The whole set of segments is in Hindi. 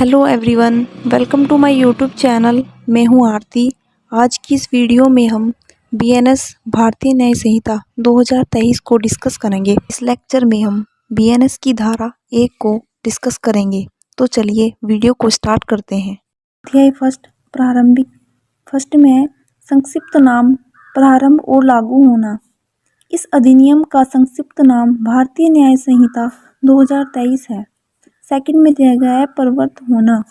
Hello everyone, welcome to my YouTube channel. मैं हूं आरती। आज की इस वीडियो में हम बीएनएस भारतीय न्याय संहिता 2023 को डिस्कस करेंगे। इस लेक्चर में हम बीएनएस की धारा 1 को डिस्कस करेंगे। तो चलिए वीडियो को स्टार्ट करते हैं। अध्याय फर्स्ट, प्रारंभिक। फर्स्ट में है संक्षिप्त नाम, प्रारंभ और लागू होना। इस अधिनियम का संक्षिप्त नाम भारतीय न्याय संहिता 2023 है। सेकंड में दिया गया है प्रवृत्त होना,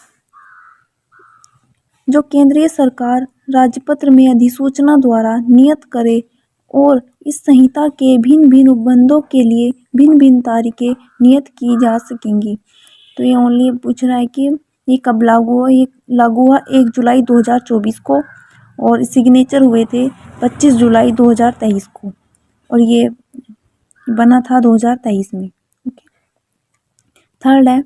जो केंद्रीय सरकार राजपत्र में अधिसूचना द्वारा नियत करे और इस संहिता के भिन्न भिन्न उपबंधों के लिए भिन्न भिन्न तारीखें नियत की जा सकेंगी। तो ये ओनली पूछ रहा है कि ये कब लागू हुआ। ये लागू हुआ 1 जुलाई 2024 को और सिग्नेचर हुए थे 25 जुलाई 2023 को और ये बना था 2023 में। थर्ड है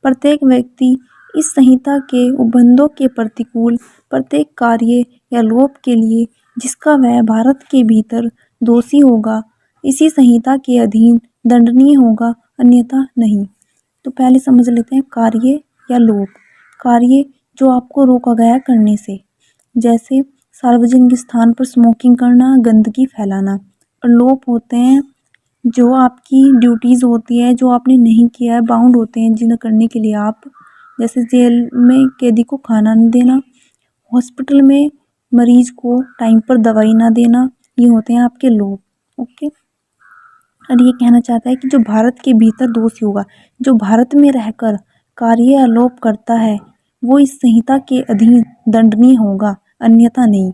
प्रत्येक व्यक्ति इस संहिता के उपबंधों के प्रतिकूल प्रत्येक कार्य या लोप के लिए जिसका वह भारत के भीतर दोषी होगा, इसी संहिता के अधीन दंडनीय होगा, अन्यथा नहीं। तो पहले समझ लेते हैं कार्य या लोप। कार्य जो आपको रोका गया करने से, जैसे सार्वजनिक स्थान पर स्मोकिंग करना, गंदगी फैलाना। और लोप होते हैं जो आपकी ड्यूटीज़ होती है, जो आपने नहीं किया है, बाउंड होते हैं जिन्हें करने के लिए आप, जैसे जेल में कैदी को खाना न देना, हॉस्पिटल में मरीज को टाइम पर दवाई ना देना, ये होते हैं आपके लोप। ओके। और ये कहना चाहता है कि जो भारत के भीतर दोषी होगा, जो भारत में रहकर कार्य या लोप करता है, वो इस संहिता के अधीन दंडनीय होगा, अन्यथा नहीं।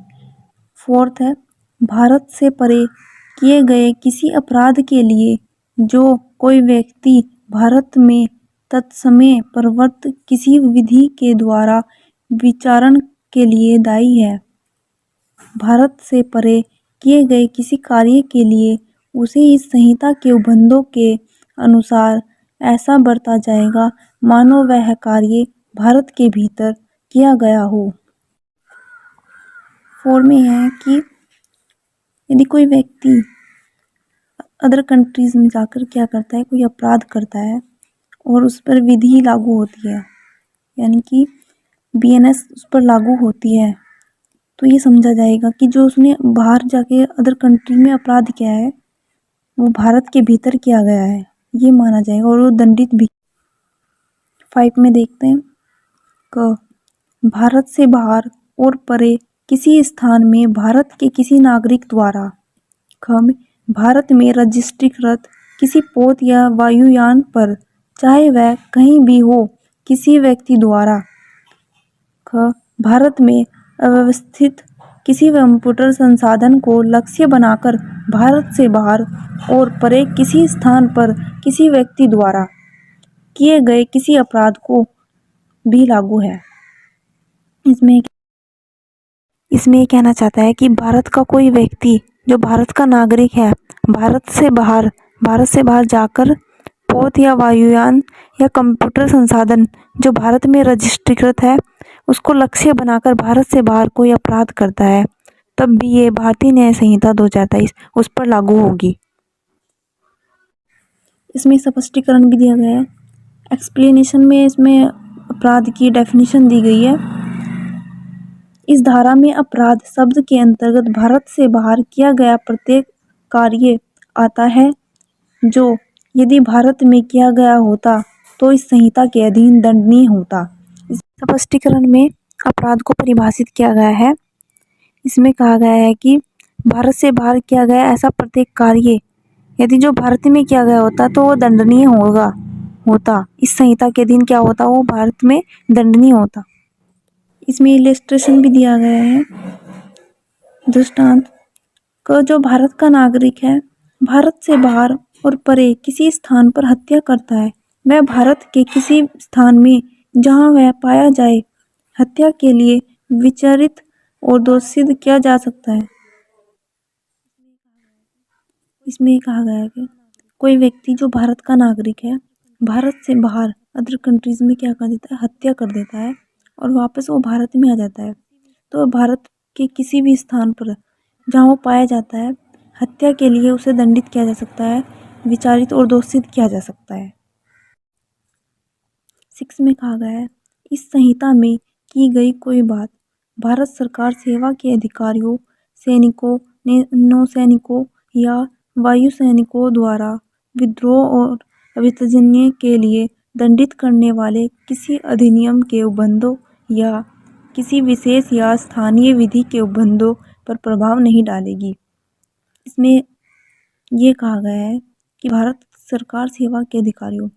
फोर्थ है भारत से परे किए गए किसी अपराध के लिए जो कोई व्यक्ति भारत में तत्समय प्रवर्त किसी विधि के द्वारा विचारण के लिए दायी है, भारत से परे किए गए किसी कार्य के लिए उसे इस संहिता के उपबंधों के अनुसार ऐसा बरता जाएगा मानो वह कार्य भारत के भीतर किया गया हो। 4 में है कि यदि कोई व्यक्ति अदर कंट्रीज में जाकर क्या करता है, कोई अपराध करता है और उस पर विधि लागू होती है, यानी कि बीएनएस उस पर लागू होती है, तो ये समझा जाएगा कि जो उसने बाहर जाके अदर कंट्री में अपराध किया है वो भारत के भीतर किया गया है, ये माना जाएगा और वो दंडित भी। 5 में देखते हैं क भारत से बाहर और परे किसी स्थान में भारत के किसी नागरिक द्वारा, ख भारत में रजिस्ट्रीकृत किसी पोत या वायुयान पर, चाहे वह कहीं भी हो, किसी व्यक्ति द्वारा, ख भारत में अव्यवस्थित किसी कंप्यूटर संसाधन को लक्ष्य बनाकर भारत से बाहर और परे किसी स्थान पर किसी व्यक्ति द्वारा किए गए किसी अपराध को भी लागू है। इसमें ये कहना चाहता है कि भारत का कोई व्यक्ति जो भारत का नागरिक है, भारत से बाहर जाकर पोत या वायुयान या कंप्यूटर संसाधन जो भारत में रजिस्ट्रीकृत है उसको लक्ष्य बनाकर भारत से बाहर कोई अपराध करता है, तब भी ये भारतीय न्याय संहिता 2023 उस पर लागू होगी। इसमें स्पष्टीकरण भी दिया गया है। एक्सप्लेनेशन में इसमें अपराध की डेफिनेशन दी गई है। इस धारा में अपराध शब्द के अंतर्गत भारत से बाहर किया गया प्रत्येक कार्य आता है जो यदि भारत में किया गया होता तो इस संहिता के अधीन दंडनीय होता। इस स्पष्टीकरण में अपराध को परिभाषित किया गया है। इसमें कहा गया है कि भारत से बाहर किया गया ऐसा प्रत्येक कार्य यदि जो भारत में किया गया होता तो वो दंडनीय होता। इस संहिता के अधीन क्या होता, वो भारत में दंडनीय होता। इसमें इलस्ट्रेशन भी दिया गया है। दृष्टांत का जो भारत का नागरिक है, भारत से बाहर और परे किसी स्थान पर हत्या करता है, वह भारत के किसी स्थान में जहां वह पाया जाए हत्या के लिए विचारित और दोषित किया जा सकता है। इसमें कहा गया है कि कोई व्यक्ति जो भारत का नागरिक है, भारत से बाहर अदर कंट्रीज में क्या कर देता है, हत्या कर देता है और वापस वो भारत में आ जाता है, तो भारत के किसी भी स्थान पर जहाँ वो पाया जाता है हत्या के लिए उसे दंडित किया जा सकता है, विचारित और दोषित किया जा सकता है। 6 में कहा गया है इस संहिता में की गई कोई बात भारत सरकार सेवा के अधिकारियों, सैनिकों, नौसैनिकों या वायुसैनिकों द्वारा विद्रोह और अभियान के लिए दंडित करने वाले किसी अधिनियम के उपबंधों या किसी विशेष या स्थानीय विधि के उपबंधों पर प्रभाव नहीं डालेगी। इसमें ये कहा गया है कि भारत सरकार सेवा के अधिकारियों,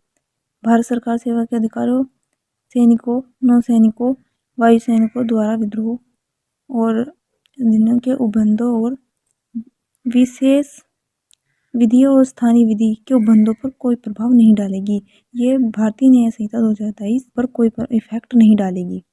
सैनिकों, नौसैनिकों, वायुसैनिकों द्वारा विद्रोह और अधिनियम के उपबंधों और विशेष विधि और स्थानीय विधि के उपबंधों पर कोई प्रभाव नहीं डालेगी। ये भारतीय न्याय संहिता 2023 पर कोई इफेक्ट नहीं डालेगी।